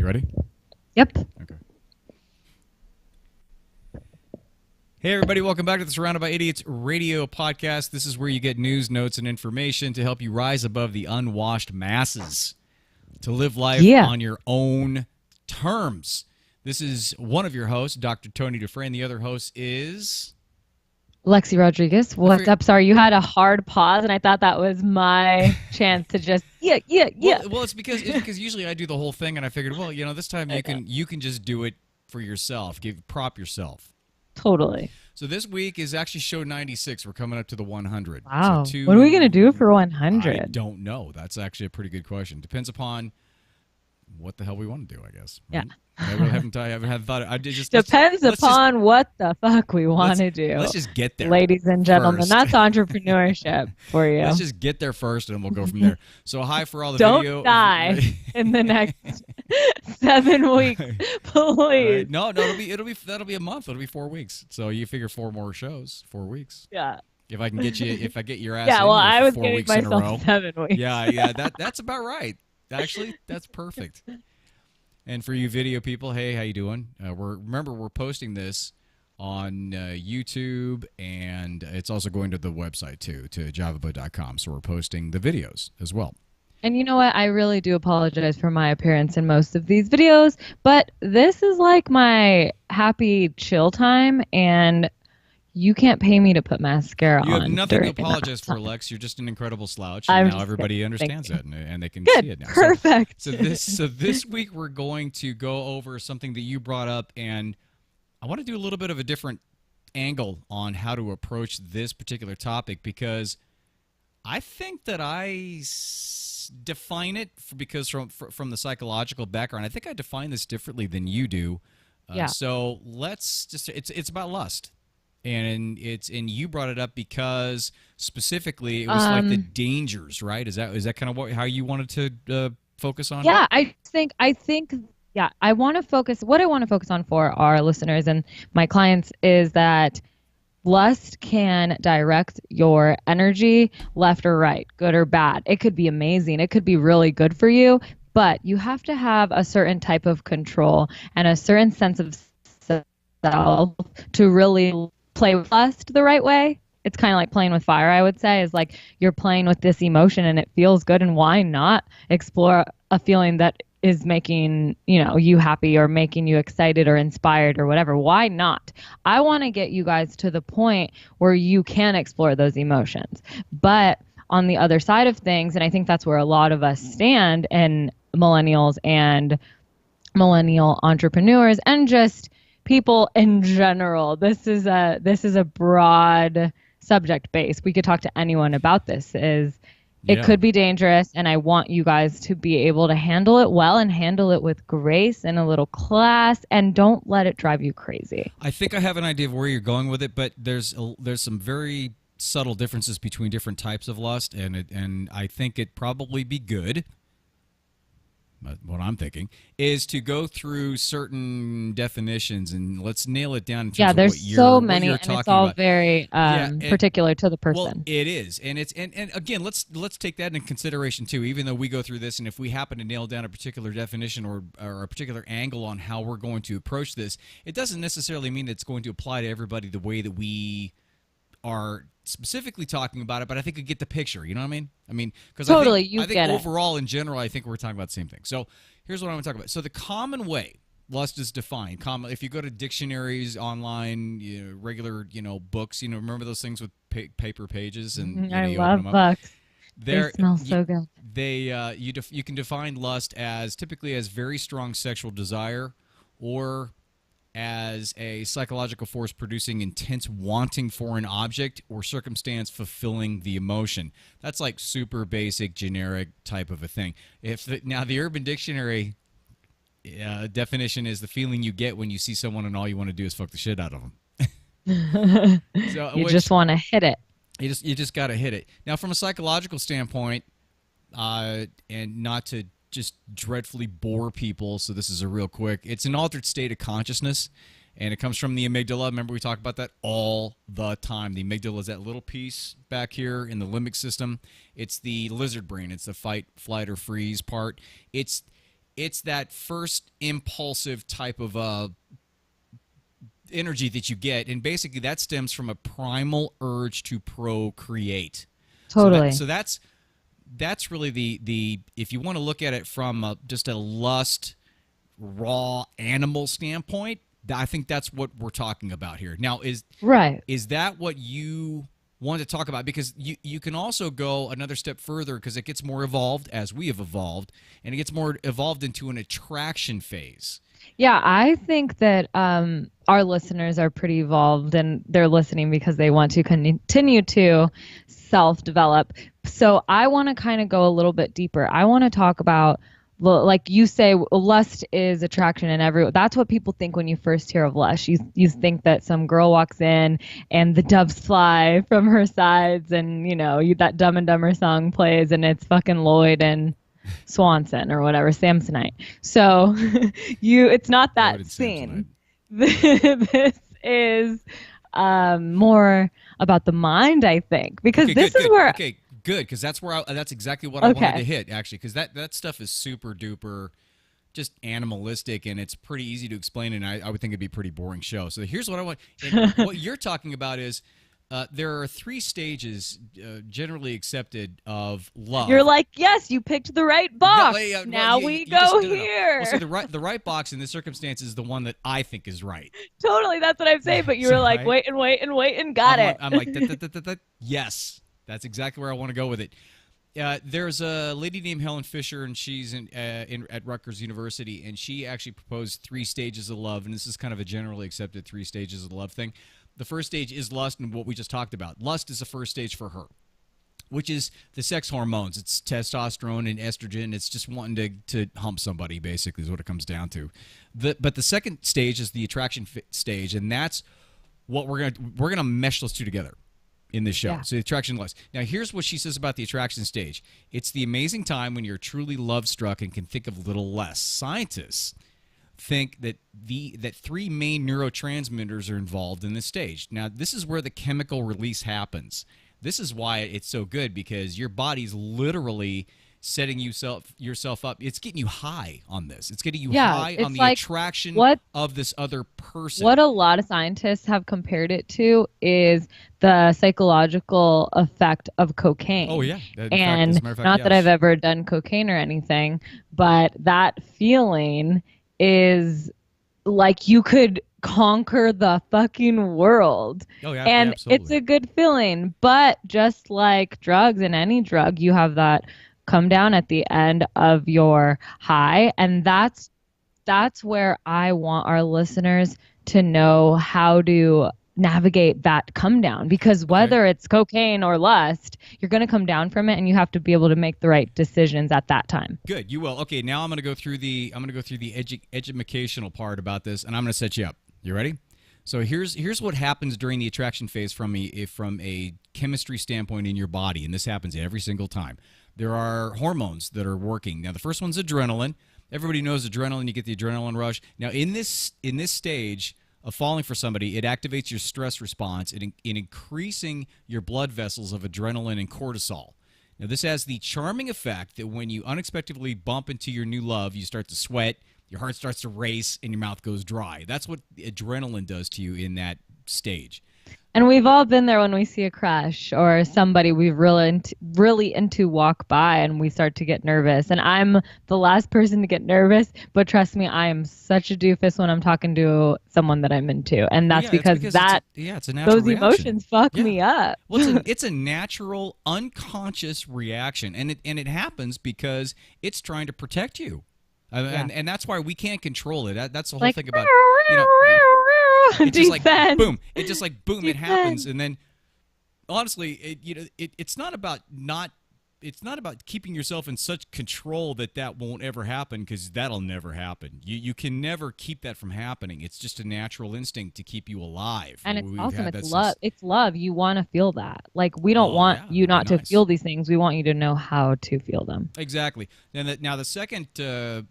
You ready? Yep. Okay. Hey, everybody. Welcome back to the Surrounded by Idiots radio podcast. This is where you get news, notes, and information to help you rise above the unwashed masses, to live life on your own terms. This is one of your hosts, Dr. Tony Dufresne. The other host is... Lexi Rodriguez. What's up? Sorry, you had a hard pause, and I thought that was my chance to just yeah. Well, it's because usually I do the whole thing, and I figured, well, this time you can just do it for yourself, prop yourself. Totally. So this week is actually show 96. We're coming up to the 100. Wow. So what are we going to do for 100? I don't know. That's actually a pretty good question. Depends upon what the hell we want to do, I guess. Right? Yeah. I haven't thought. I just depends upon what the fuck we want to do. Let's just get there, ladies and gentlemen. First. That's entrepreneurship for you. Let's just get there first, and we'll go from there. So hi for all the Don't video. die in the next 7 weeks, please. Right. No, that'll be a month. It'll be 4 weeks. So you figure 4 more shows, 4 weeks. Yeah. If I get your ass. Yeah. In Well, here I for was 4 getting weeks in a row. myself 7 weeks. Yeah. That's about right. Actually, that's perfect. And for you video people, hey, how you doing? We're posting this on YouTube, and it's also going to the website too, to javabo.com. So we're posting the videos as well. And you know what? I really do apologize for my appearance in most of these videos, but this is like my happy chill time, and you can't pay me to put mascara on. You have nothing to apologize for, Lex. You're just an incredible slouch, and now everybody understands that, and they can see it now. Perfect. So this week we're going to go over something that you brought up, and I want to do a little bit of a different angle on how to approach this particular topic, because I think that I define it because from the psychological background, I think I define this differently than you do. Yeah. So it's about lust. And you brought it up because specifically it was like the dangers, right? Is that kind of how you wanted to focus on? Yeah, I think I want to focus. What I want to focus on for our listeners and my clients is that lust can direct your energy left or right, good or bad. It could be amazing. It could be really good for you, but you have to have a certain type of control and a certain sense of self to really play with lust the right way. It's kind of like playing with fire, I would say, is like you're playing with this emotion and it feels good, and why not explore a feeling that is making, you happy or making you excited or inspired or whatever. Why not? I want to get you guys to the point where you can explore those emotions. But on the other side of things, and I think that's where a lot of us stand, and millennials and millennial entrepreneurs and just people in general. This is a broad subject base. We could talk to anyone about this. It could be dangerous, and I want you guys to be able to handle it well and handle it with grace and a little class, and don't let it drive you crazy. I think I have an idea of where you're going with it, but there's some very subtle differences between different types of lust, and I think it'd probably be good. What I'm thinking is to go through certain definitions, and let's nail it down in terms of there's what you're, so many, and it's all about. very particular to the person. Well, it is, and again, let's take that into consideration too. Even though we go through this, and if we happen to nail down a particular definition or a particular angle on how we're going to approach this, it doesn't necessarily mean that it's going to apply to everybody the way that we are specifically talking about it, but I think you get the picture. You know what I mean? Because totally, I think overall, in general, I think we're talking about the same thing. So here's what I want to talk about. So the common way lust is defined, if you go to dictionaries online, regular, books, remember those things with paper pages, and I love books. They smell so good. You can define lust as typically as very strong sexual desire, or as a psychological force producing intense wanting for an object or circumstance fulfilling the emotion. That's like super basic, generic type of a thing. Now, the Urban Dictionary definition is the feeling you get when you see someone and all you want to do is fuck the shit out of them. You just want to hit it. You just got to hit it. Now, from a psychological standpoint, and not to just dreadfully bore people, so this is a real quick. It's an altered state of consciousness, and it comes from the amygdala. Remember, we talk about that all the time. The amygdala is that little piece back here in the limbic system. It's the lizard brain. It's the fight, flight, or freeze part. it's that first impulsive type of energy that you get, and basically that stems from a primal urge to procreate. Totally. So that's really the if you want to look at it from just a lust raw animal standpoint, I think that's what we're talking about here. Now, Right. is that what you want to talk about? Because you can also go another step further, because it gets more evolved as we have evolved, and it gets more evolved into an attraction phase. Yeah, I think that our listeners are pretty evolved and they're listening because they want to continue to self-develop. So I want to kind of go a little bit deeper. I want to talk about, like you say, lust is attraction, and that's what people think when you first hear of lust. You think that some girl walks in and the doves fly from her sides, and that Dumb and Dumber song plays, and it's fucking Lloyd and Swanson or whatever, Samsonite. So it's not that scene. This is more about the mind, I think, because okay, this good, is good. where Okay, good, because that's exactly what I wanted to hit, actually, because that stuff is super duper just animalistic, and it's pretty easy to explain, and I would think it'd be a pretty boring show. So here's what I want. And what you're talking about is there are 3 stages generally accepted of love. You're like, yes, you picked the right box. Now we go here. Well, so the right box in this circumstance is the one that I think is right. Totally, that's what I'm saying. But you were like, wait and got it. I'm like, yes, that's exactly where I want to go with it. There's a lady named Helen Fisher, and she's at Rutgers University, and she actually proposed 3 stages of love, and this is kind of a generally accepted 3 stages of love thing. The first stage is lust, and what we just talked about. Lust is the first stage for her, which is the sex hormones. It's testosterone and estrogen. It's just wanting to hump somebody, basically, is what it comes down to. But the second stage is the attraction stage, and that's what we're gonna mesh those 2 together in this show. Yeah. So the attraction lust. Now, here's what she says about the attraction stage. It's the amazing time when you're truly love-struck and can think of little less. Scientists think that 3 main neurotransmitters are involved in this stage. Now, this is where the chemical release happens. This is why it's so good, because your body's literally setting yourself up. It's getting you high on this. It's getting you high on the attraction of this other person. What a lot of scientists have compared it to is the psychological effect of cocaine. Oh, yeah. Not that I've ever done cocaine or anything, but that feeling is like you could conquer the fucking world. Oh, yeah, and absolutely. It's a good feeling. But just like drugs and any drug, you have that come down at the end of your high. And that's where I want our listeners to know how to navigate that come down, because whether it's cocaine or lust, you're going to come down from it, and you have to be able to make the right decisions at that time. Good, you will. Okay, now I'm going to go through the educational part about this, and I'm going to set you up. You ready? So here's what happens during the attraction phase from a chemistry standpoint in your body, and this happens every single time. There are hormones that are working. Now, the first one's adrenaline. Everybody knows adrenaline. You get the adrenaline rush. Now, in this stage of falling for somebody, it activates your stress response in increasing your blood vessels of adrenaline and cortisol. Now, this has the charming effect that when you unexpectedly bump into your new love, you start to sweat, your heart starts to race, and your mouth goes dry. That's what adrenaline does to you in that stage. And we've all been there when we see a crush or somebody we've really into walk by, and we start to get nervous. And I'm the last person to get nervous, but trust me, I am such a doofus when I'm talking to someone that I'm into, and that's because it's a natural those reaction. Emotions fuck me up. Well, it's a natural, unconscious reaction, and it happens because it's trying to protect you, and that's why we can't control it. That's the whole thing about It just like boom. It just like boom. It happens, and then honestly, it's not about keeping yourself in such control that won't ever happen, because that'll never happen. You can never keep that from happening. It's just a natural instinct to keep you alive. And it's awesome. It's love. It's love. You want to feel that. Like, we don't want you not to feel these things. We want you to know how to feel them. Exactly. Now the second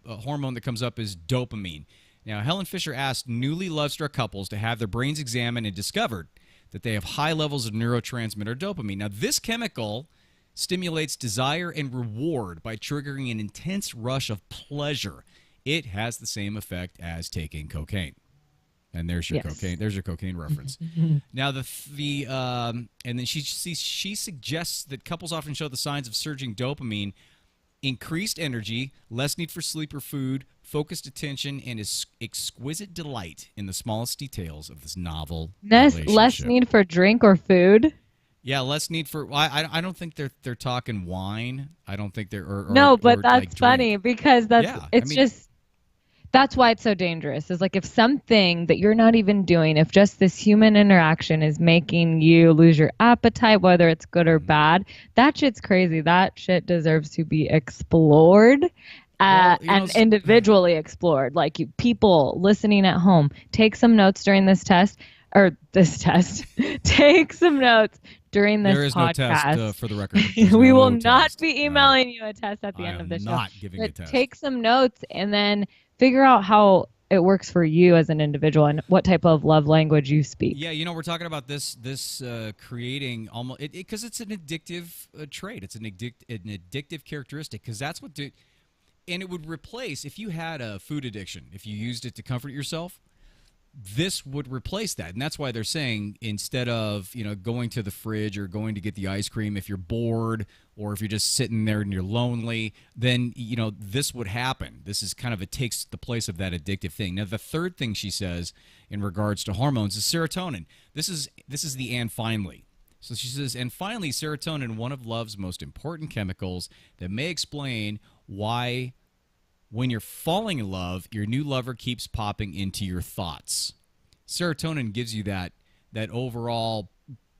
hormone that comes up is dopamine. Now, Helen Fisher asked newly love-struck couples to have their brains examined and discovered that they have high levels of neurotransmitter dopamine. Now, this chemical stimulates desire and reward by triggering an intense rush of pleasure. it has the same effect as taking cocaine. And there's your Yes. cocaine. There's your cocaine reference. Now and then she suggests that couples often show the signs of surging dopamine, increased energy, less need for sleep or food, focused attention, and exquisite delight in the smallest details of this novel Less relationship. need for drink or food. Yeah, less need for. I don't think they're talking wine. I don't think they're No, or but like that's funny drink. because Yeah, I it's mean, just that's why it's so dangerous. Is like if something that you're not even doing, if just this human interaction is making you lose your appetite, whether it's good or bad, that shit's crazy. That shit deserves to be explored. well, And individually explored. Like you, people listening at home, take some notes during this test, or this test. Take some notes during this there is podcast. no test for the record. There's We will no not test. be emailing you a test at the I end of am the show. not giving a But test. take some notes and then figure out how it works for you as an individual and what type of love language you speak. Yeah, we're talking about this creating almost because it's an addictive trait. It's an addictive characteristic because that's what and it would replace if you had a food addiction, if you used it to comfort yourself. This would replace that, and that's why they're saying instead of going to the fridge or going to get the ice cream, if you're bored or if you're just sitting there and you're lonely, then this would happen. This is kind of, it takes the place of that addictive thing. Now the third thing she says in regards to hormones is serotonin. This is the and finally. So she says, and finally, serotonin, one of love's most important chemicals that may explain why when you're falling in love, your new lover keeps popping into your thoughts. Serotonin gives you that overall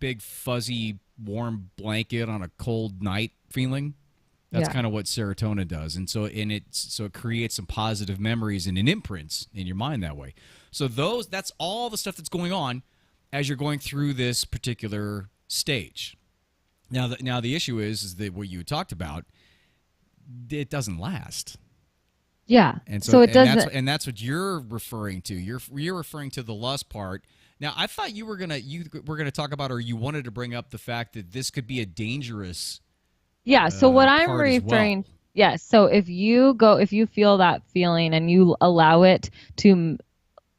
big, fuzzy, warm blanket on a cold night feeling. That's kind of what serotonin does. And so it creates some positive memories and an imprints in your mind that way. So that's all the stuff that's going on as you're going through this particular stage. Now the issue is that what you talked about, it doesn't last. Yeah. And so it doesn't. That's what you're referring to. You're referring to the lust part. Now, I thought you were gonna talk about, or you wanted to bring up the fact that this could be a dangerous. Yeah. So what I'm part as referring. well. Yes. So if you feel that feeling and you allow it to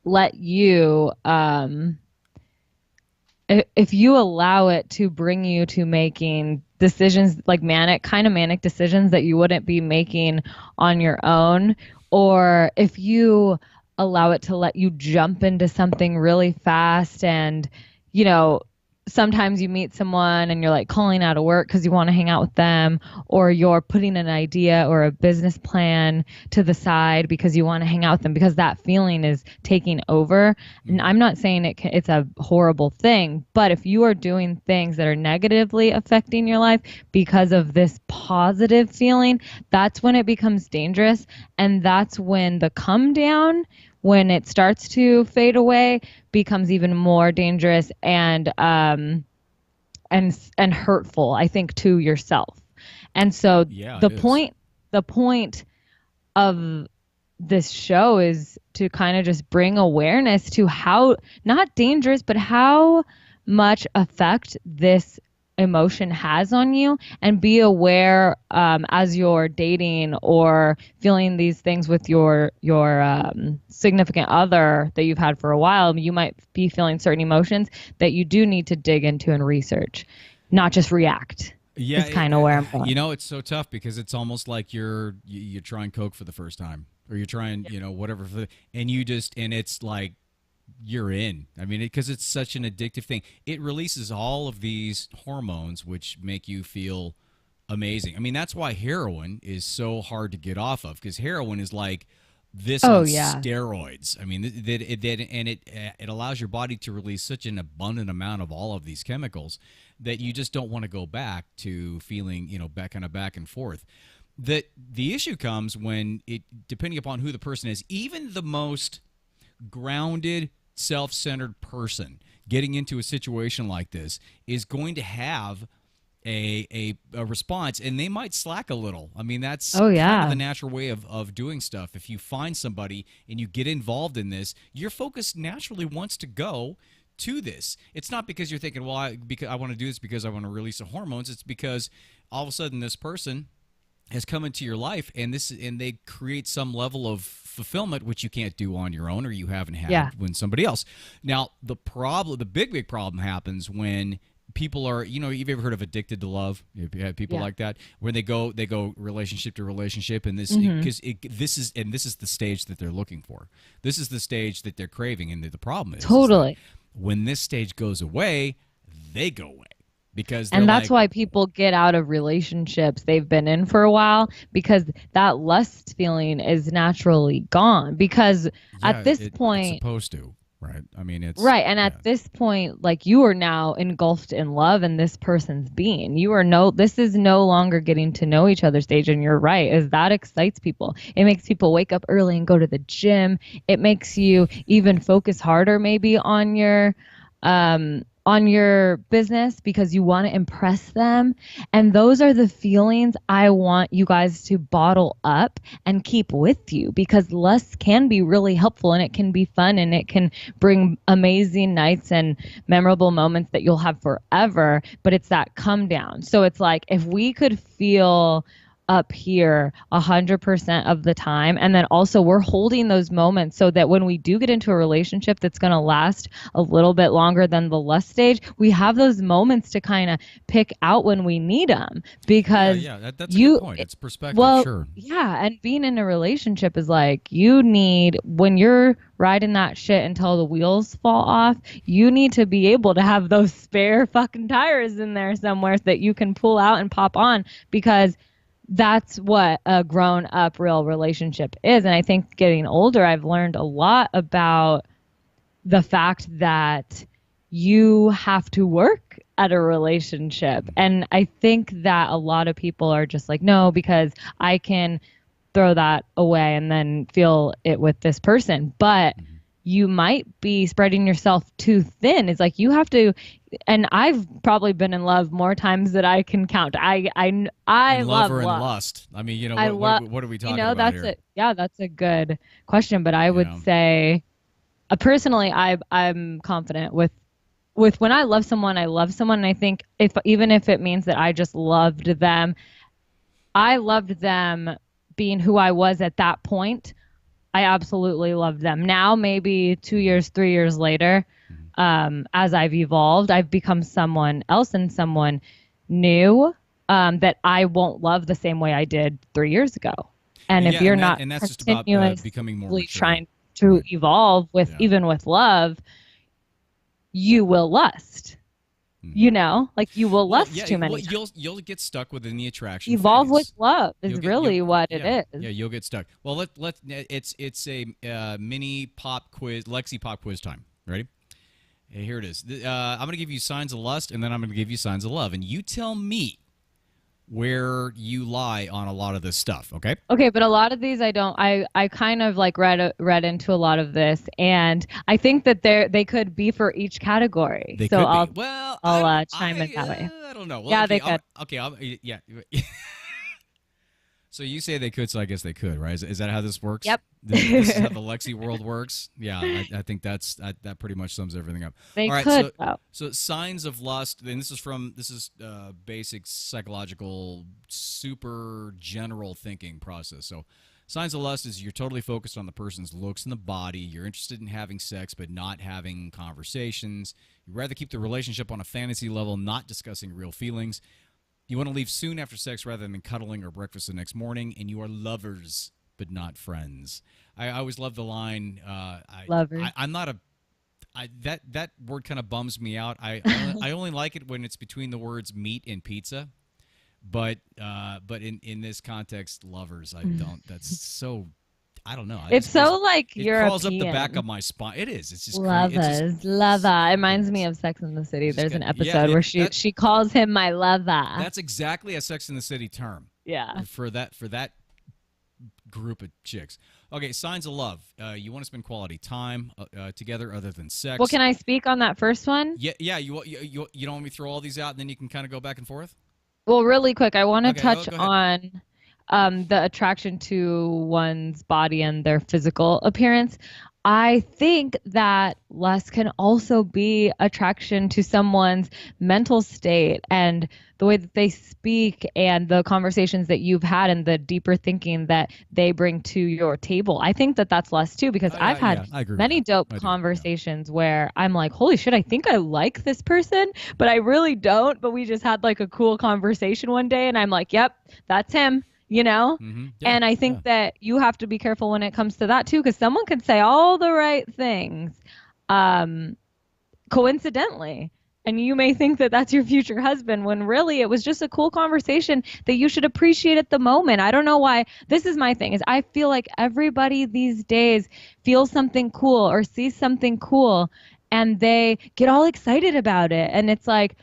let you, if you allow it to bring you to making decisions like manic decisions that you wouldn't be making on your own, or if you allow it to let you jump into something really fast and sometimes you meet someone and you're like calling out of work because you want to hang out with them, or you're putting an idea or a business plan to the side because you want to hang out with them because that feeling is taking over. And I'm not saying it's a horrible thing, but if you are doing things that are negatively affecting your life because of this positive feeling, that's when it becomes dangerous. And that's when the come down, when it starts to fade away, becomes even more dangerous and hurtful, I think, to yourself. And so the point of this show is to kind of just bring awareness to how not dangerous, but how much effect this emotion has on you, and be aware as you're dating or feeling these things with your significant other that you've had for a while. You might be feeling certain emotions that you do need to dig into and research, not just react. Yeah, it's kind of where I'm going. It's so tough because it's almost like you're trying Coke for the first time, or you're trying whatever, and it's like you're in. I mean, because it's such an addictive thing. It releases all of these hormones which make you feel amazing. I mean, that's why heroin is so hard to get off of, because heroin is like this on steroids. I mean, it allows your body to release such an abundant amount of all of these chemicals that you just don't want to go back to feeling, back and forth. The issue comes when depending upon who the person is, even the most grounded, self-centered person getting into a situation like this is going to have a response, and they might slack a little. I mean, that's kind of the natural way of doing stuff. If you find somebody and you get involved in this, your focus naturally wants to go to this. It's not because you're thinking, well, because I want to do this because I want to release the hormones. It's because all of a sudden this person has come into your life, and they create some level of fulfillment which you can't do on your own, or you haven't Yeah. had when somebody else. Now the big problem happens when people are, you've ever heard of addicted to love? You've had people Yeah. like that where they go relationship to relationship, and Mm-hmm. this is the stage that they're looking for. This is the stage that they're craving, and the problem is that Totally. when this stage goes away, they go away because they're And that's like, why people get out of relationships they've been in for a while, because that lust feeling is naturally gone. Because yeah, at this it's point, supposed to, right? I mean, it's right, and yeah. at this point, like, you are now engulfed in love in this person's being. This is no longer getting to know each other stage. And you're right, is that excites people. It makes people wake up early and go to the gym. It makes you even focus harder maybe on your business because you want to impress them. And those are the feelings I want you guys to bottle up and keep with you, because lust can be really helpful and it can be fun and it can bring amazing nights and memorable moments that you'll have forever. But it's that come down. So it's like, if we could feel up here 100% of the time, and then also we're holding those moments so that when we do get into a relationship that's going to last a little bit longer than the lust stage, we have those moments to kind of pick out when we need them. Because that's a good point. It's perspective, well, sure. yeah, and being in a relationship is like, you need, when you're riding that shit until the wheels fall off, you need to be able to have those spare fucking tires in there somewhere that you can pull out and pop on, because that's what a grown up real relationship is. And I think getting older, I've learned a lot about the fact that you have to work at a relationship. And I think that a lot of people are just like, no, because I can throw that away and then feel it with this person. But you might be spreading yourself too thin. It's like, you have to, and I've probably been in love more times than I can count. I In love love or in love. lust? I mean, I love, what are we talking about that's here? it. Yeah, that's a good question. But I You would know? say, personally, I'm confident with when I love someone, I love someone. And I think even if it means that I just loved them, I loved them being who I was at that point. I absolutely loved them. Now, maybe 2 years, 3 years later, as I've evolved, I've become someone else and someone new, that I won't love the same way I did 3 years ago. And if you're not and that's just about becoming more continuously mature. trying to Right. evolve with, even with love, you will lust. Like, you will lust too many times. You'll get stuck within the attraction Evolve phase. with love is really what it Yeah, is. yeah, you'll get stuck. Well, it's a mini pop quiz, Lexi pop quiz time. Ready? Hey, here it is. I'm going to give you signs of lust, and then I'm going to give you signs of love, and you tell me where you lie on a lot of this stuff. Okay? Okay, but a lot of these I kind of like read into a lot of this, and I think that they could be for each category. They So could I'll be. Well, I'll chime in that way. I don't know. Well, Yeah, okay, they could. yeah. So you say they could, so I guess they could, right? Is that how this works? Yep. This is how the Lexi world works. Yeah, I think that pretty much sums everything up. They All right, could, though. so signs of lust, and this is basic psychological, super general thinking process. So signs of lust is you're totally focused on the person's looks and the body. You're interested in having sex, but not having conversations. You'd rather keep the relationship on a fantasy level, not discussing real feelings. You want to leave soon after sex rather than cuddling or breakfast the next morning, and you are lovers but not friends. I always love the line. Lovers. I'm not a. That word kind of bums me out. I only like it when it's between the words meat and pizza, but in this context, lovers, I don't. That's so. I don't know. It's so like it European. crawls up the back of my spine. It is. It's just Lovers, lover. It reminds me of Sex in the City. There's an episode where she calls him my lover. That's exactly a Sex in the City term. Yeah. For that group of chicks. Okay, signs of love. You want to spend quality time together other than sex. Well, can I speak on that first one? Yeah. You don't want me to throw all these out and then you can kind of go back and forth? Well, really quick, I want to Okay, touch go ahead. on the attraction to one's body and their physical appearance. I think that lust can also be attraction to someone's mental state and the way that they speak and the conversations that you've had and the deeper thinking that they bring to your table. I think that that's lust too, because Oh I've yeah, had yeah, I agree with many that. dope I do. Yeah. conversations where I'm like, holy shit, I think I like this person, but I really don't. But we just had like a cool conversation one day and I'm like, yep, that's him, you know? Yeah. And I Yeah. think that you have to be careful when it comes to that too, because someone could say all the right things, um, coincidentally. And you may think that that's your future husband when really it was just a cool conversation that you should appreciate at the moment. I don't know why. This is my thing is I feel like everybody these days feels something cool or sees something cool and they get all excited about it. And it's like,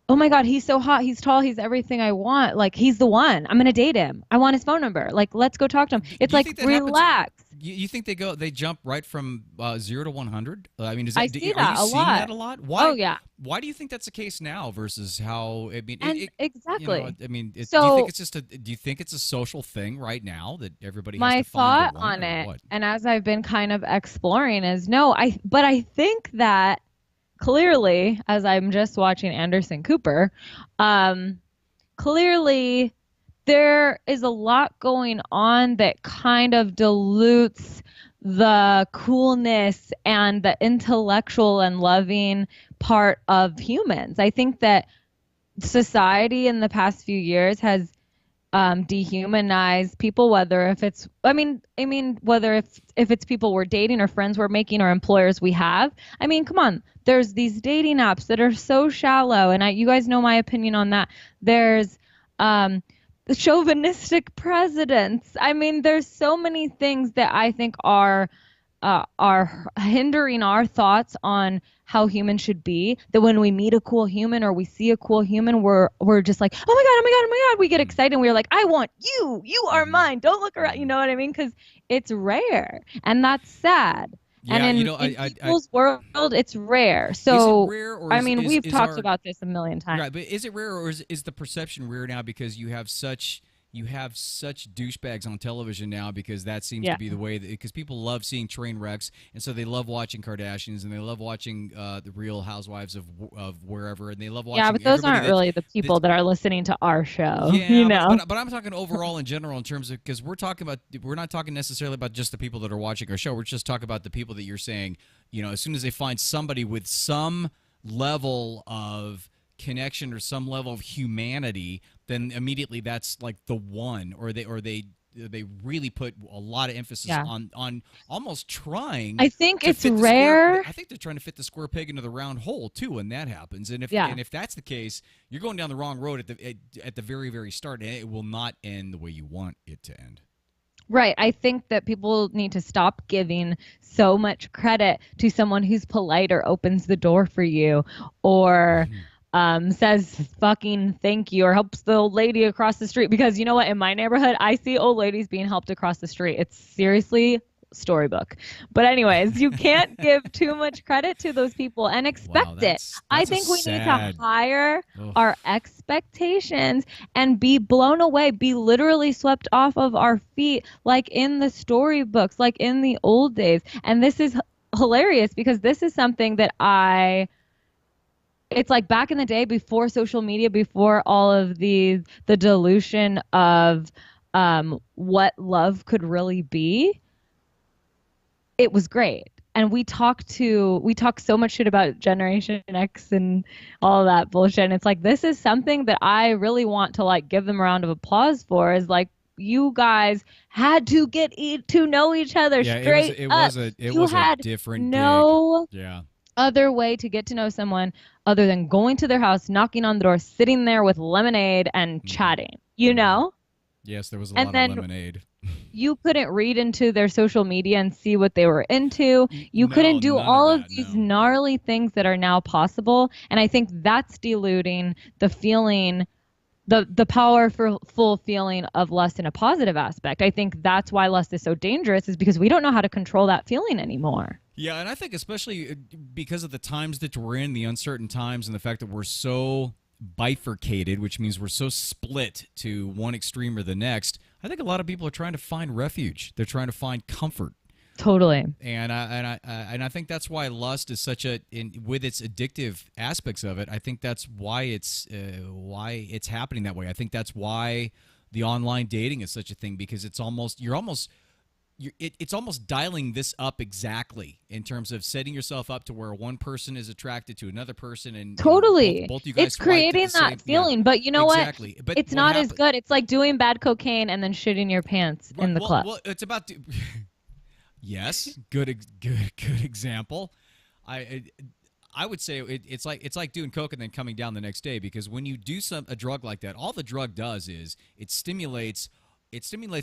oh my God, he's so hot. He's tall. He's everything I want. Like, he's the one. I'm going to date him. I want his phone number. Like, let's go talk to him. It's Do you like, think that happens? relax. You think they jump right from 0 to 100? I mean, I see are you that a seeing that lot. a lot? Oh, Why yeah. why do you think that's the case now versus how? I mean, And exactly. I mean, do you think So, it's just a do you think it's a social thing right now that everybody has to my find the thought one on or it, what? and as I've been kind of exploring, is no, but I think that clearly, as I'm just watching Anderson Cooper, um, clearly there is a lot going on that kind of dilutes the coolness and the intellectual and loving part of humans. I think that society in the past few years has dehumanize people, whether if it's whether if it's people we're dating or friends we're making or employers we have. I mean, come on, there's these dating apps that are so shallow, and you guys know my opinion on that. There's the chauvinistic presidents. I mean, there's so many things that I think are hindering our thoughts on how humans should be, that when we meet a cool human or we see a cool human, we're just like, oh my god, oh my god, oh my god, we get excited and we're like, I want you are Mm-hmm. mine, don't look around, you know what I mean? Because it's rare and that's sad. And Yeah, in people's world it's rare. is it So rare or I mean, we've is talked our about this a million times. right? But is it rare or is the perception rare now because you have such douchebags on television now because that seems to Yeah. be the way that because people love seeing train wrecks and so they love watching Kardashians and they love watching the Real Housewives of wherever and they love Yeah, watching but those everybody aren't really the that's people that are listening to our show, you yeah, know? but I'm talking overall in general in terms of because we're not talking necessarily about just the people that are watching our show. We're just talking about the people that you're saying, as soon as they find somebody with some level of connection or some level of humanity, then immediately that's like the one, or they really put a lot of emphasis Yeah. on almost trying I think to it's fit the square. rare. I think they're trying to fit the square peg into the round hole too, when that happens. Yeah. And if that's the case, you're going down the wrong road at the very very start, and it will not end the way you want it to end. Right. I think that people need to stop giving so much credit to someone who's polite or opens the door for you or says fucking thank you or helps the old lady across the street. Because you know what? In my neighborhood, I see old ladies being helped across the street. It's seriously storybook. But anyways, you can't give too much credit to those people and Wow, expect it. I that's a think we need to sad. higher Ugh. our expectations and be blown away, be literally swept off of our feet like in the storybooks, like in the old days. And this is hilarious because this is something that it's like back in the day before social media, before all of the dilution of what love could really be. It was great. And we talk so much shit about Generation X and all that bullshit. And it's like this is something that I really want to like give them a round of applause for is like you guys had to to know each other Yeah, straight up. it You was a had different gig. no Yeah. other way to get to know someone other than going to their house, knocking on the door, sitting there with lemonade and Hmm. chatting, you Hmm. know? Yes, there was a And lot of then lemonade. you couldn't read into their social media and see what they were into. You couldn't No, do none of all of that. these No. gnarly things that are now possible. And I think that's diluting the feeling, the powerful feeling of lust in a positive aspect. I think that's why lust is so dangerous is because we don't know how to control that feeling anymore. Yeah, and I think especially because of the times that we're in, the uncertain times, and the fact that we're so bifurcated, which means we're so split to one extreme or the next, I think a lot of people are trying to find refuge. They're trying to find comfort. Totally. And I think that's why lust is such with its addictive aspects of it. I think that's why it's happening that way. I think that's why the online dating is such a thing, because it's almost it's almost dialing this up exactly in terms of setting yourself up to where one person is attracted to another person, and Totally. both you guys It's swipe at creating the same, that feeling, yeah, but you know exactly. what? But It's what not as good. It's like doing bad cocaine and then shitting your pants in the club. Well, it's about yes, good example. I I would say it's like doing coke and then coming down the next day, because when you do a drug like that, all the drug does is it stimulates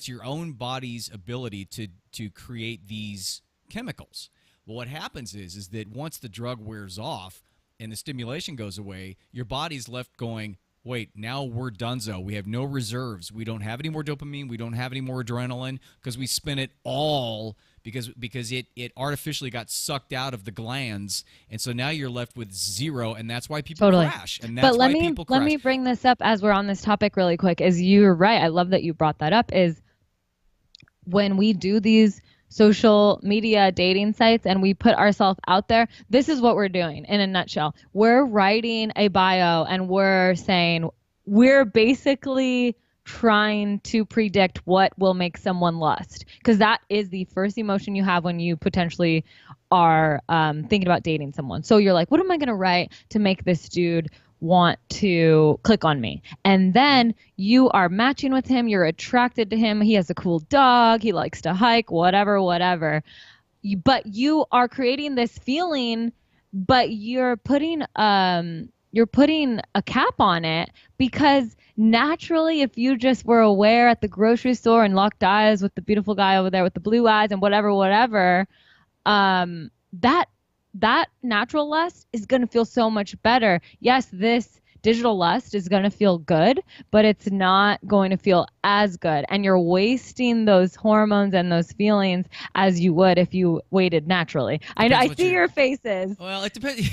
your own body's ability to create these chemicals. Well, what happens is that once the drug wears off and the stimulation goes away, your body's left going, wait, now we're donezo. We have no reserves. We don't have any more dopamine. We don't have any more adrenaline, because we spent it all because it artificially got sucked out of the glands. And so now you're left with zero, and that's why people Totally. crash. And that's But why people crash. let me bring this up as we're on this topic really quick. Is you're right. I love that you brought that up. Is when we do these social media dating sites and we put ourselves out there, this is what we're doing in a nutshell. We're writing a bio and we're saying, we're basically trying to predict what will make someone lust, because that is the first emotion you have when you potentially are thinking about dating someone. So you're like, what am I going to write to make this dude want to click on me? And then you are matching with him, you're attracted to him, he has a cool dog, he likes to hike, whatever. But you are creating this feeling, but you're putting a cap on it, because naturally, if you just were aware at the grocery store and locked eyes with the beautiful guy over there with the blue eyes and whatever, that natural lust is going to feel so much better. Yes, this digital lust is going to feel good, but it's not going to feel as good. And you're wasting those hormones and those feelings as you would if you waited naturally. I see your faces. Well, it depends.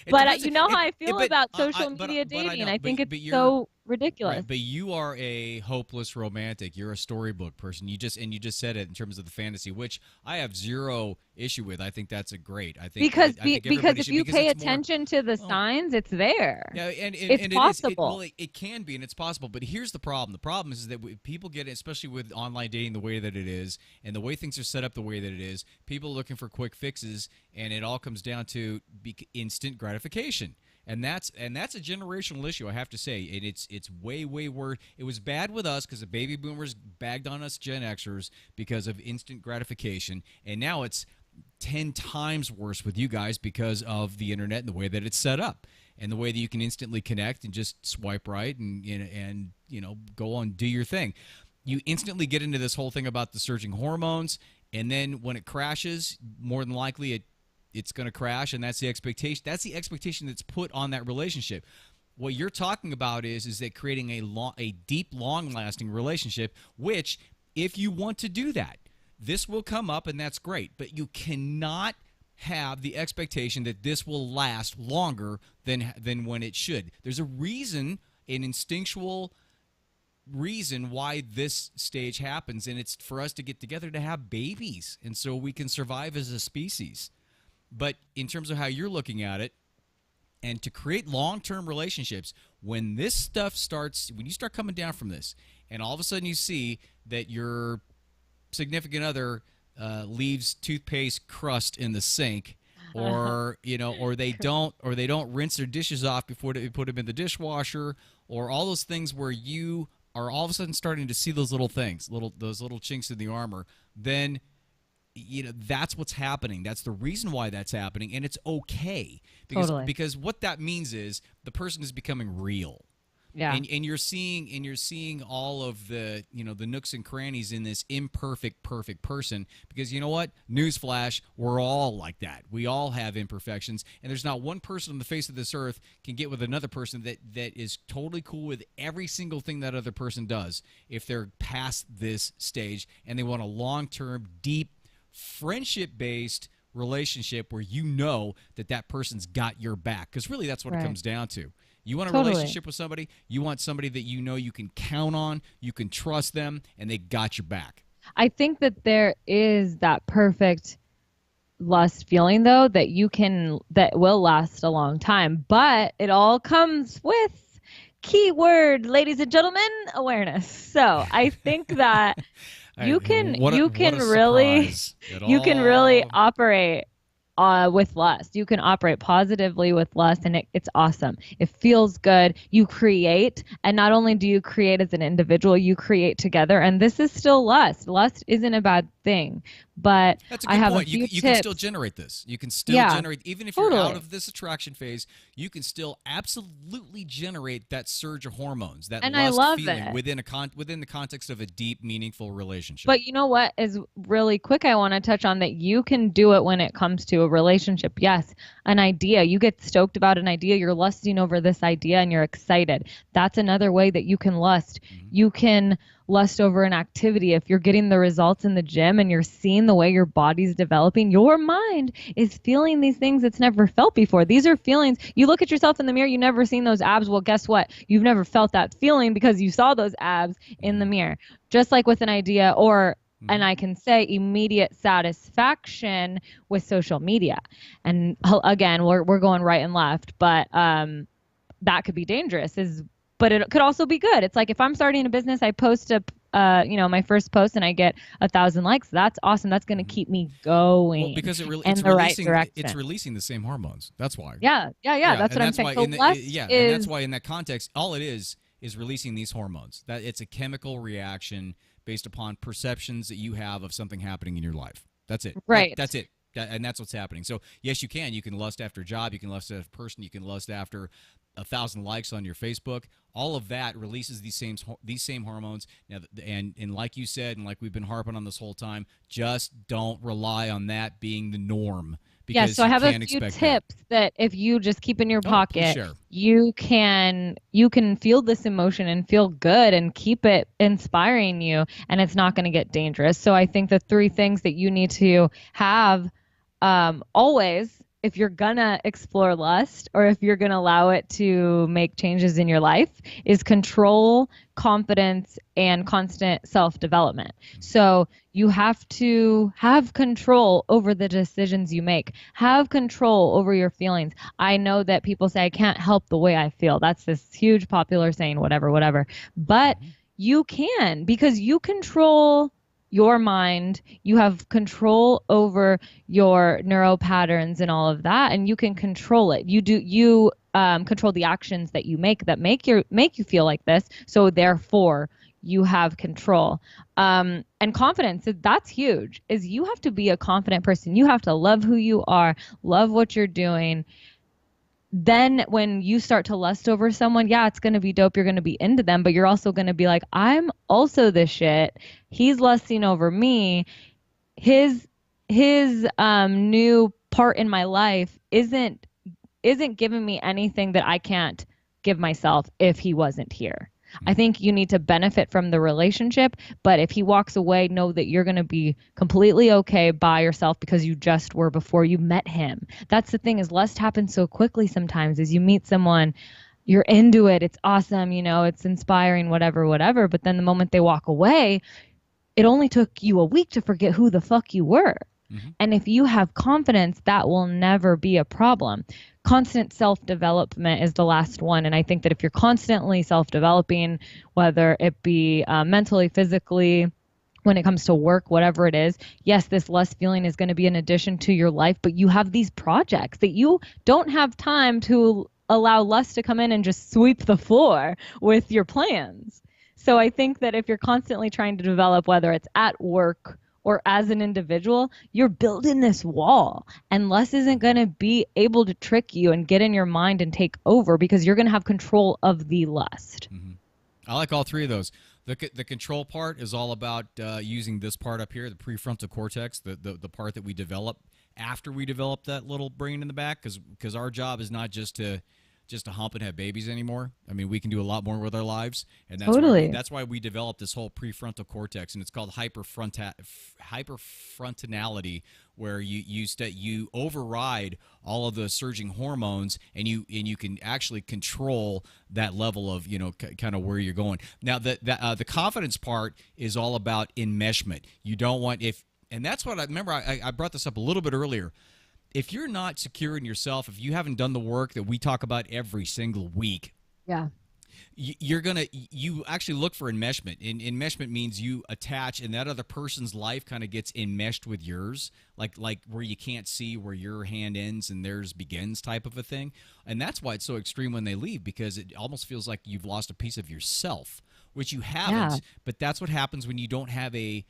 But you know how I feel about social media dating. I think it's so ridiculous. Right, but you are a hopeless romantic. You're a storybook person. You just said it in terms of the fantasy, which I have zero issue with. I think that's a great. I think because because if you pay attention to the signs, it's there. Yeah, and it's possible. It can be, and it's possible. But here's the problem. The problem is that people get, especially with online dating the way that it is, and the way things are set up the way that it is, people are looking for quick fixes, and it all comes down to instant gratification. And that's a generational issue, I have to say. And it's way worse. It was bad with us because the baby boomers bagged on us Gen Xers because of instant gratification, and now it's 10 times worse with you guys because of the internet and the way that it's set up, and the way that you can instantly connect and just swipe right and go on, do your thing. You instantly get into this whole thing about the surging hormones, and then when it crashes, more than likely it's going to crash, and that's the expectation. That's the expectation that's put on that relationship. What you're talking about is that creating a deep, long-lasting relationship, which, if you want to do that, this will come up, and that's great. But you cannot have the expectation that this will last longer than when it should. There's a reason, an instinctual reason why this stage happens, and it's for us to get together to have babies, and so we can survive as a species. But in terms of how you're looking at it, and to create long-term relationships, when this stuff starts, when you start coming down from this, and all of a sudden you see that your significant other leaves toothpaste crust in the sink, or or they don't rinse their dishes off before they put them in the dishwasher, or all those things where you are all of a sudden starting to see those little things, those little chinks in the armor, then that's what's happening. That's the reason why that's happening, and it's okay, because what that means is the person is becoming real. Yeah. And you're seeing all of the the nooks and crannies in this imperfect perfect person, because you know what? Newsflash, we're all like that. We all have imperfections, and there's not one person on the face of this earth can get with another person that is totally cool with every single thing that other person does if they're past this stage and they want a long-term, deep, friendship-based relationship where that person's got your back, because really that's what it comes down to. You want a relationship with somebody, you want somebody that you can count on, you can trust them, and they got your back. I think that there is that perfect lust feeling though that will last a long time, but it all comes with keyword, ladies and gentlemen, awareness. So I think that you What can a really surprise! It you can really all operate with lust. You can operate positively with lust, and it's awesome. It feels good. You create, and not only do you create as an individual, you create together. And this is still lust. Lust isn't a bad thing, but That's a I good have a point. few You can still tips. generate this. You can still Yeah, generate, even if you're out totally. of this attraction phase, you can still absolutely generate that surge of hormones, that And I lust love feeling it. within the context of a deep, meaningful relationship. But you know what is really quick? I want to touch on that you can do it when it comes to a relationship. Yes, an idea. You get stoked about an idea. You're lusting over this idea and you're excited. That's another way that you can lust. Hmm. You can lust over an activity. If you're getting the results in the gym and you're seeing the way your body's developing, your mind is feeling these things it's never felt before. These are feelings. You look at yourself in the mirror, you've never seen those abs. Well, guess what? You've never felt that feeling because you saw those abs in the Hmm. mirror. Just like with an idea or and Hmm. I can say immediate satisfaction with social media. And again, we're going right and left, but that could be dangerous is but it could also be good. It's like if I'm starting a business, I post a my first post and I get 1,000 likes. That's awesome. That's going to Hmm. keep me Well, going because in the right it's direction. releasing the same hormones. That's why. Yeah, yeah, yeah. Yeah, That's and what I'm that's saying. why So lust and that's is why in that context, all it is releasing these hormones. That it's a chemical reaction based upon perceptions that you have of something happening in your life. That's it. right. That's it. And that's what's happening. So yes, you can. You can lust after a job. You can lust after a person. You can lust after 1,000 likes on your Facebook. All of that releases these same hormones. Now, and like you said, and like we've been harping on this whole time, just don't rely on that being the norm Yeah, because so I you have a can't few expect that. tips that if you just keep in your Oh, please pocket, share. you can feel this emotion and feel good and keep it inspiring you and it's not going to get dangerous. So I think the three things that you need to have always if you're gonna explore lust or if you're gonna allow it to make changes in your life is control, confidence, and constant self-development. So you have to have control over the decisions you make, have control over your feelings. I know that people say, I can't help the way I feel. That's this huge popular saying, whatever, whatever. But Mm-hmm. you can because you control your mind, you have control over your neural patterns and all of that, and you can control it. You control the actions that you make that make you feel like this. So therefore, you have control. And confidence, that's huge. Is you have to be a confident person. You have to love who you are, love what you're doing. Then when you start to lust over someone, yeah, it's going to be dope. You're going to be into them, but you're also going to be like, I'm also the shit. He's lusting over me. His new part in my life isn't giving me anything that I can't give myself if he wasn't here. I Mm-hmm. think you need to benefit from the relationship, but if he walks away, know that you're going to be completely okay by yourself because you just were before you met him. That's the thing is lust happens so quickly sometimes as you meet someone, you're into it, it's awesome, it's inspiring, whatever, whatever, but then the moment they walk away, it only took you a week to forget who the fuck you were. Mm-hmm. And if you have confidence, that will never be a problem. Constant self development is the last one. And I think that if you're constantly self developing, whether it be mentally, physically, when it comes to work, whatever it is, yes, this lust feeling is going to be an addition to your life, but you have these projects that you don't have time to allow lust to come in and just sweep the floor with your plans. So I think that if you're constantly trying to develop, whether it's at work or as an individual, you're building this wall. And lust isn't going to be able to trick you and get in your mind and take over because you're going to have control of the lust. Mm-hmm. I like all three of those. The control part is all about using this part up here, the prefrontal cortex, the part that we develop after we develop that little brain in the back, because our job is not just just to hump and have babies anymore. I mean, we can do a lot more with our lives, and Totally. that's why we developed this whole prefrontal cortex, and it's called hyperfrontality, where you override all of the surging hormones, and you can actually control that level of kind of where you're going. Now, the confidence part is all about enmeshment. You don't want and that's what I remember. I brought this up a little bit earlier. If you're not secure in yourself, if you haven't done the work that we talk about every single week, Yeah. you actually look for enmeshment. And enmeshment means you attach, and that other person's life kind of gets enmeshed with yours, like where you can't see where your hand ends and theirs begins, type of a thing. And that's why it's so extreme when they leave, because it almost feels like you've lost a piece of yourself, which you haven't. Yeah. But that's what happens when you don't have a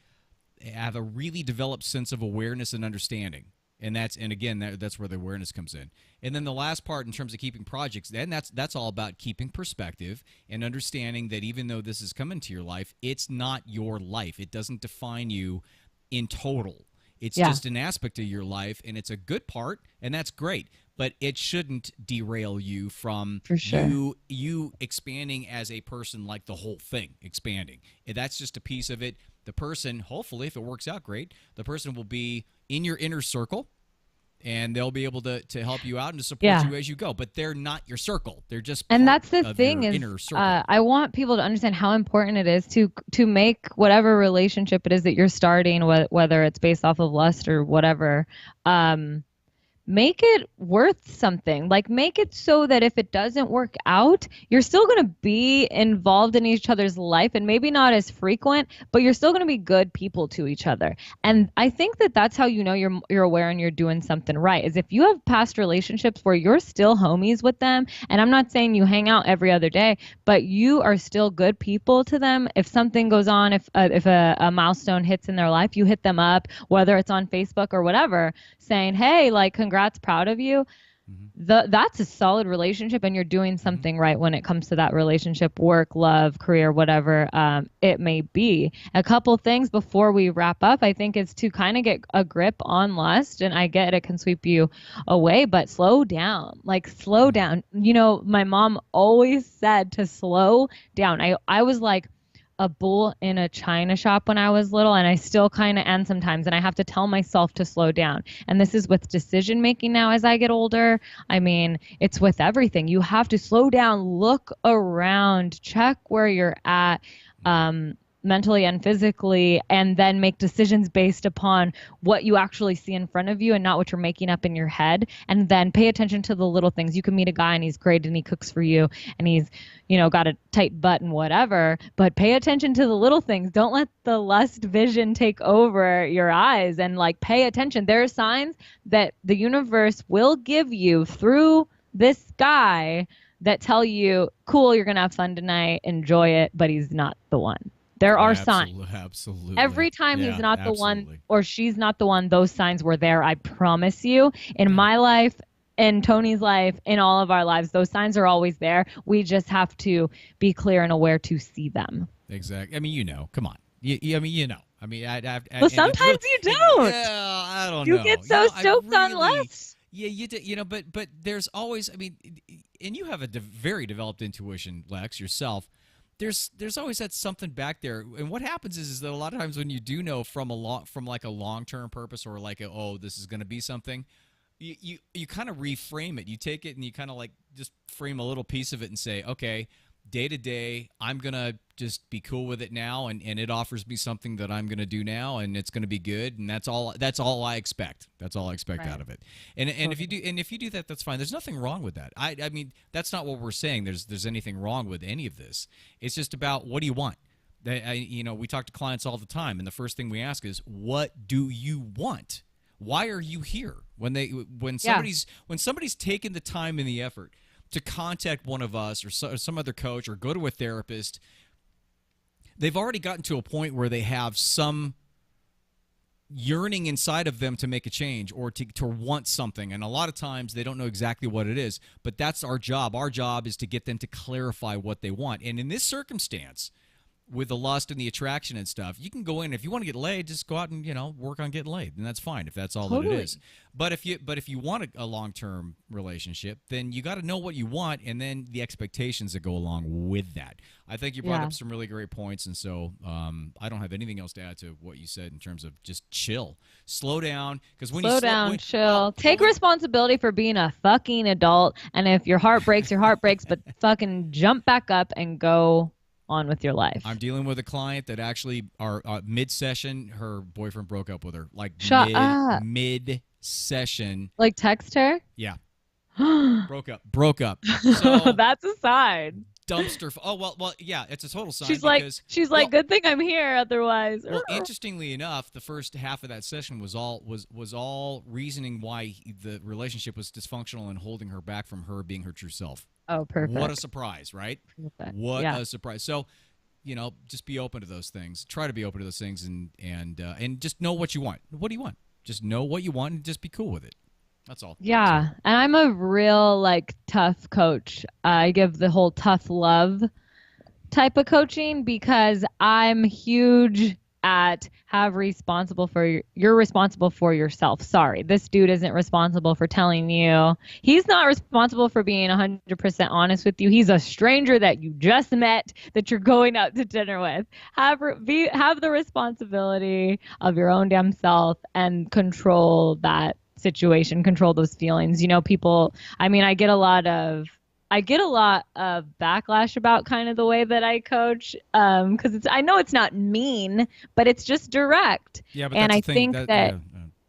really developed sense of awareness and understanding. And again, that's where the awareness comes in. And then the last part, in terms of keeping projects, then that's all about keeping perspective and understanding that even though this is coming to your life, it's not your life. It doesn't define you in total. It's just an aspect of your life, and it's a good part, and that's great. But it shouldn't derail you from For sure. you expanding as a person, like the whole thing expanding. That's just a piece of it. The person, hopefully, if it works out great, the person will be in your inner circle, and they'll be able to help you out and to support you as you go. But they're not your circle. They're just And part that's the of thing your is, inner circle. I want people to understand how important it is to make whatever relationship it is that you're starting, whether it's based off of lust or whatever, make it worth something. Like, make it so that if it doesn't work out, you're still going to be involved in each other's life, and maybe not as frequent, but you're still going to be good people to each other. And I think that that's how you know you're aware and you're doing something right, is if you have past relationships where you're still homies with them. And I'm not saying you hang out every other day, but you are still good people to them. If something goes on, if a milestone hits in their life, you hit them up, whether it's on Facebook or whatever, saying, hey, like, congrats, proud of you. That's a solid relationship, and you're doing something right when it comes to that relationship, work, love, career, whatever it may be. A couple things before we wrap up, I think, is to kind of get a grip on lust. And I get it can sweep you away, but slow down. Like, slow down. My mom always said to slow down. I was like a bull in a china shop when I was little, and I still kind of am sometimes, and I have to tell myself to slow down. And this is with decision making now as I get older. I mean, it's with everything. You have to slow down, look around, check where you're at, mentally and physically, and then make decisions based upon what you actually see in front of you and not what you're making up in your head. And then pay attention to the little things. You can meet a guy and he's great and he cooks for you and he's got a tight butt and whatever, but pay attention to the little things. Don't let the lust vision take over your eyes, and like, pay attention. There are signs that the universe will give you through this guy that tell you, cool, you're gonna have fun tonight, enjoy it, but he's not the one. There are signs. Absolutely. Every time he's not the absolutely. one, or she's not the one, those signs were there. I promise you. In my life, in Tony's life, in all of our lives, those signs are always there. We just have to be clear and aware to see them. Exactly. I mean, come on. I mean, I mean, well, sometimes you don't. Yeah, I don't know. You get so stoked on lust. Yeah, you did. But there's always, I mean, and you have a very developed intuition, Lex, yourself. There's always that something back there, and what happens is that a lot of times when you do know from like a long-term purpose, or like this is going to be something, you kind of reframe it. You take it and you kind of like just frame a little piece of it and say, okay, day to day, I'm going to just be cool with it now, and it offers me something that I'm going to do now, and it's going to be good, and that's all I expect. That's all I expect out of it. And if you do that, that's fine. There's nothing wrong with that. I mean, that's not what we're saying. There's anything wrong with any of this. It's just about, what do you want? We talk to clients all the time, and the first thing we ask is, what do you want? Why are you here? When somebody's taken the time and the effort to contact one of us or some other coach or go to a therapist, they've already gotten to a point where they have some yearning inside of them to make a change or to want something. And a lot of times they don't know exactly what it is, but that's our job. Our job is to get them to clarify what they want. And in this circumstance, with the lust and the attraction and stuff, you can go in if you want to get laid, just go out and work on getting laid, and that's fine if that's all that it is. But if you want a long-term relationship, then you got to know what you want, and then the expectations that go along with that. I think you brought up some really great points, and so I don't have anything else to add to what you said in terms of just chill, slow down, because when chill, take responsibility for being a fucking adult, and if your heart breaks, but fucking jump back up and go on with your life. I'm dealing with a client that actually, mid-session, her boyfriend broke up with her. Like mid-session. Like text her? Yeah. Broke up. So that's a sign. Dumpster. Oh well, yeah, it's a total sign. She's like, good thing I'm here. Otherwise, well, interestingly enough, the first half of that session was all reasoning why the relationship was dysfunctional and holding her back from her being her true self. Oh, perfect. What a surprise, right? Perfect. What a surprise. So, just be open to those things. Try to be open to those things, and just know what you want. What do you want? Just know what you want and just be cool with it. That's all. Yeah, and I'm a real tough coach. I give the whole tough love type of coaching because I'm huge at you're responsible for yourself. Sorry, this dude isn't responsible for telling you. He's not responsible for being 100% honest with you. He's a stranger that you just met that you're going out to dinner with. Have the responsibility of your own damn self and control that situation, control those feelings. People, I get a lot of backlash about kind of the way that I coach, because I know it's not mean, but it's just direct. Yeah, but and that's I the think thing that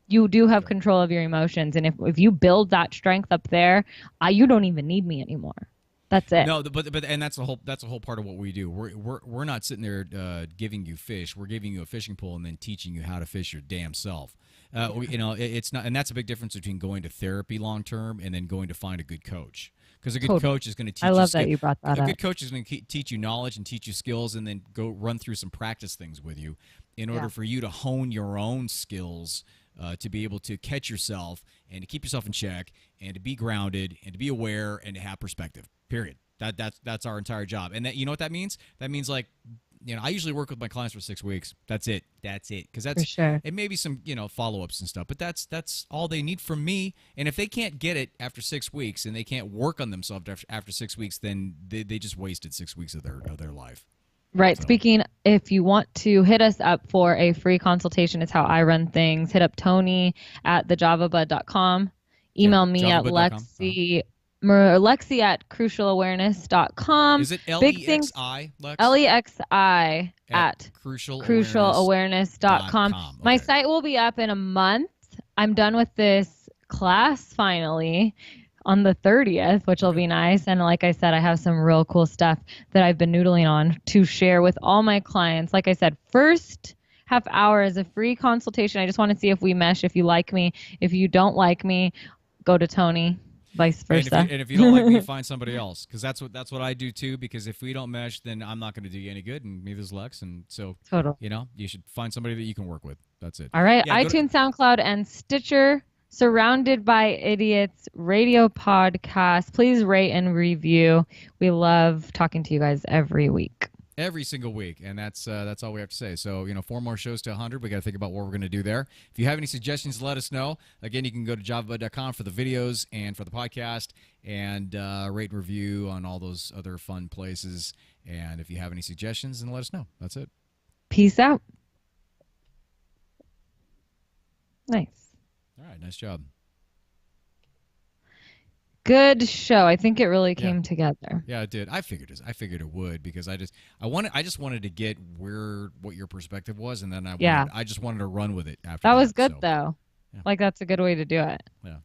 you do have control of your emotions, and if you build that strength up there, you don't even need me anymore. That's it. No, but and that's a whole part of what we do. We're not sitting there giving you fish. We're giving you a fishing pole and then teaching you how to fish your damn self. It's not, and that's a big difference between going to therapy long term and then going to find a good coach. Because a good coach is going to teach you. I love that you brought that up. A good coach is going to teach you knowledge and teach you skills, and then go run through some practice things with you in order for you to hone your own skills, to be able to catch yourself and to keep yourself in check and to be grounded and to be aware and to have perspective. Period. That's our entire job. And that, you know what that means? That means I usually work with my clients for 6 weeks. That's it. Because that's, for sure. It may be some, follow-ups and stuff, but that's all they need from me. And if they can't get it after 6 weeks and they can't work on themselves after 6 weeks, then they just wasted 6 weeks of their life. Right. So. Speaking, if you want to hit us up for a free consultation, it's how I run things. Hit up Tony at thejavabud.com. Email me at Lexi at crucialawareness.com. Is it Lexi, Lex? Lexi at crucialawareness.com. Okay. My site will be up in a month. I'm done with this class finally on the 30th, which will be nice. And like I said, I have some real cool stuff that I've been noodling on to share with all my clients. Like I said, first half hour is a free consultation. I just want to see if we mesh, if you like me. If you don't like me, go to Tony. Vice versa. And if you don't like me, find somebody else, because that's what I do too. Because if we don't mesh, then I'm not going to do you any good, and neither is Lex. And so, you should find somebody that you can work with. That's it. All right, iTunes, SoundCloud, and Stitcher. Surrounded by Idiots radio podcast. Please rate and review. We love talking to you guys every week. Every single week, and that's all we have to say. So, 4 more shows to 100. We got to think about what we're going to do there. If you have any suggestions, let us know. Again, you can go to javabud.com for the videos and for the podcast, and rate and review on all those other fun places. And if you have any suggestions, then let us know. That's it. Peace out. Nice. All right, nice job. Good show. I think it really came together. Yeah, it did. I figured it would, because I just wanted to get what your perspective was, and then I just wanted to run with it after. That was good though. Yeah. That's a good way to do it. Yeah.